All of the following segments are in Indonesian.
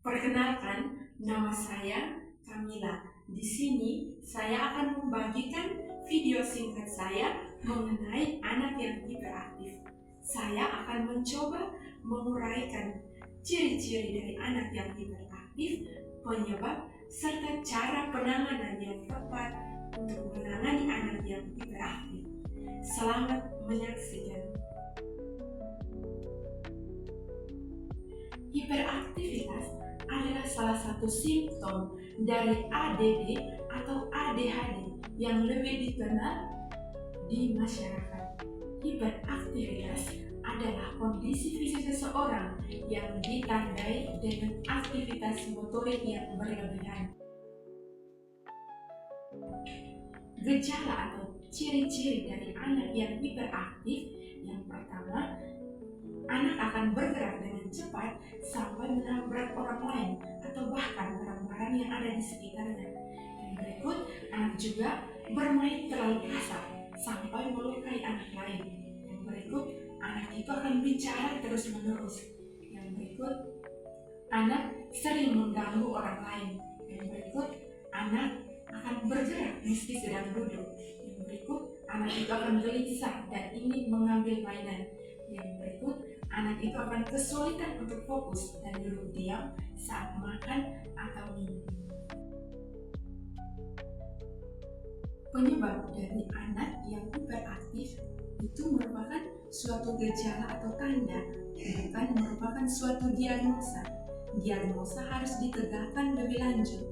Perkenalkan, nama saya Camila. Di sini saya akan membagikan video singkat saya mengenai anak yang hiperaktif. Saya akan mencoba menguraikan ciri-ciri dari anak yang hiperaktif, penyebab, serta cara penanganan yang tepat untuk menangani anak yang hiperaktif. Selamat menyaksikan. Hiperaktivitas adalah salah satu simptom dari ADD atau ADHD yang lebih dikenal di masyarakat. Hiperaktivitas adalah kondisi fisik seseorang yang ditandai dengan aktivitas motorik yang berlebihan. Gejala atau ciri-ciri dari anak yang hiperaktif, yang pertama, anak akan bergerak dengan cepat sampai menabrak orang lain atau bahkan barang-barang yang ada di sekitarnya. Yang berikut, anak juga bermain terlalu kasar sampai melukai anak lain. Yang berikut, anak itu akan bicara terus-menerus. Yang berikut, anak sering mengganggu orang lain. Yang berikut, anak akan bergerak meski sedang duduk. Yang berikut, anak itu akan gelisah dan ingin mengambil mainan. Yang berikut, anak itu akan kesulitan untuk fokus dan duduk diam saat makan atau minum. Penyebab dari anak yang hiperaktif itu merupakan suatu gejala atau tanda, bukan merupakan suatu diagnosa. Diagnosa harus ditegakkan lebih lanjut.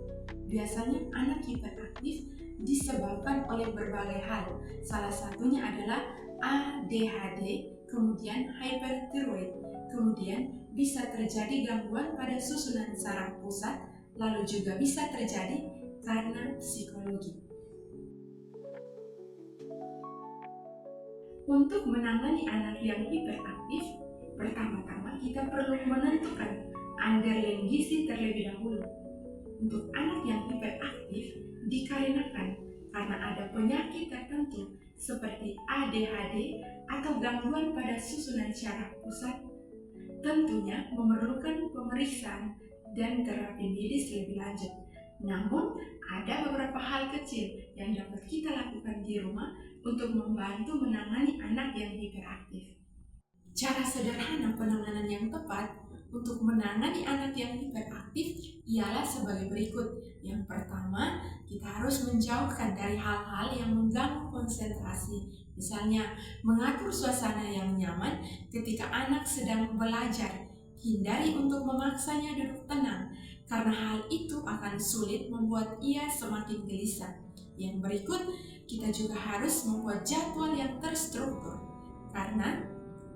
Biasanya anak hiperaktif disebabkan oleh berbagai hal. Salah satunya adalah ADHD, kemudian hyperthyroid, kemudian bisa terjadi gangguan pada susunan saraf pusat, lalu juga bisa terjadi karena psikologi. Untuk menangani anak yang hiperaktif, pertama-tama kita perlu menentukan underlying gizi terlebih dahulu. Untuk anak yang hiperaktif dikarenakan karena ada penyakit tertentu seperti ADHD atau gangguan pada susunan saraf pusat, tentunya memerlukan pemeriksaan dan terapi medis lebih lanjut. Namun, ada beberapa hal kecil yang dapat kita lakukan di rumah untuk membantu menangani anak yang hiperaktif. Cara sederhana penanganan yang tepat untuk menangani anak yang hiperaktif ialah sebagai berikut. Yang pertama, kita harus menjauhkan dari hal-hal yang mengganggu konsentrasi. Misalnya, mengatur suasana yang nyaman ketika anak sedang belajar. Hindari untuk memaksanya duduk tenang, karena hal itu akan sulit membuat ia semakin gelisah. Yang berikut, kita juga harus membuat jadwal yang terstruktur, karena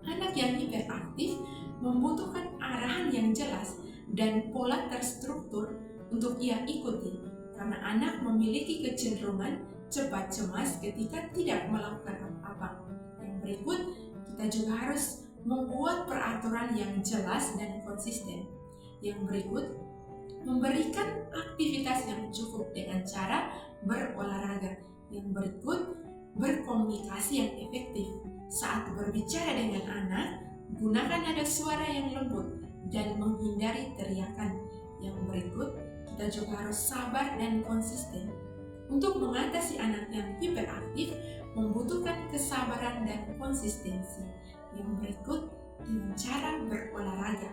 anak yang hiperaktif membutuhkan arahan yang jelas dan pola terstruktur untuk ia ikuti, karena anak memiliki kecenderungan cepat cemas ketika tidak melakukan apa-apa. Yang berikut, kita juga harus membuat peraturan yang jelas dan konsisten. Yang berikut, memberikan aktivitas yang cukup dengan cara berolahraga. Yang berikut, berkomunikasi yang efektif. Saat berbicara dengan anak, gunakan nada suara yang lembut dan menghindari teriakan. Yang berikut, kita juga harus sabar dan konsisten. Untuk mengatasi anak yang hiperaktif, membutuhkan kesabaran dan konsistensi. Yang berikut, dengan cara berolahraga.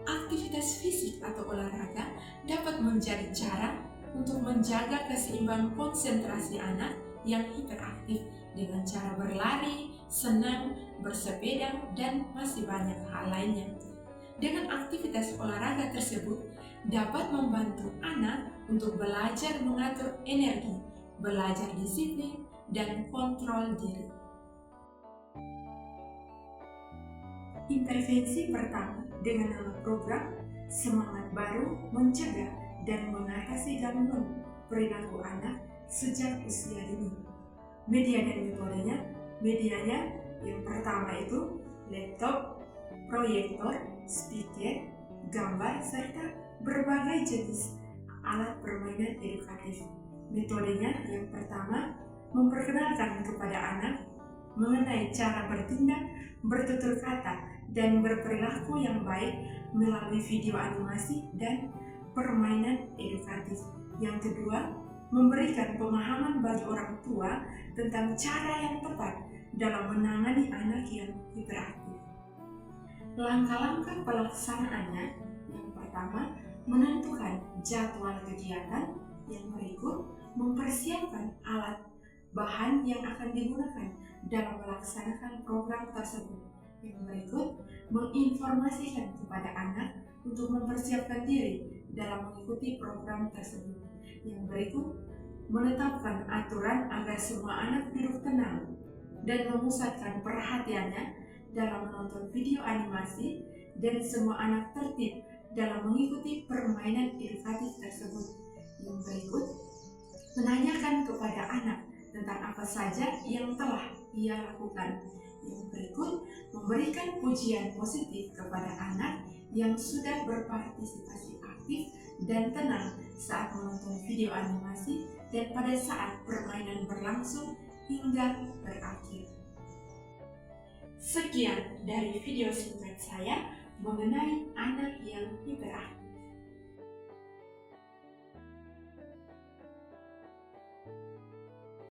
Aktivitas fisik atau olahraga dapat menjadi cara untuk menjaga keseimbangan konsentrasi anak yang hiperaktif dengan cara berlari, senam, bersepeda, dan masih banyak hal lainnya. Dengan aktivitas olahraga tersebut dapat membantu anak untuk belajar mengatur energi, belajar disiplin, dan kontrol diri. Intervensi pertama dengan nama program Semangat Baru Mencegah dan Mengatasi Gangguan Perilaku Anak Sejak Usia Dini. Media dan metodenya, medianya yang pertama itu laptop, proyektor, speaker, gambar, serta berbagai jenis alat permainan edukatif. Metodenya yang pertama, memperkenalkan kepada anak mengenai cara bertindak, bertutur kata, dan berperilaku yang baik melalui video animasi dan permainan edukatif. Yang kedua, memberikan pemahaman bagi orang tua tentang cara yang tepat dalam menangani anak yang hiperaktif. Langkah-langkah pelaksanaannya, yang pertama, menentukan jadwal kegiatan. Yang berikut, mempersiapkan alat bahan yang akan digunakan dalam melaksanakan program tersebut. Yang berikut, menginformasikan kepada anak untuk mempersiapkan diri dalam mengikuti program tersebut. Yang berikut, menetapkan aturan agar semua anak duduk tenang dan memusatkan perhatiannya dalam menonton video animasi, dan semua anak tertib dalam mengikuti permainan edukatif tersebut. Yang berikut, menanyakan kepada anak tentang apa saja yang telah ia lakukan. Yang berikut, memberikan pujian positif kepada anak yang sudah berpartisipasi aktif dan tenang saat menonton video animasi dan pada saat permainan berlangsung hingga berakhir. Sekian dari video singkat saya mengenai anak yang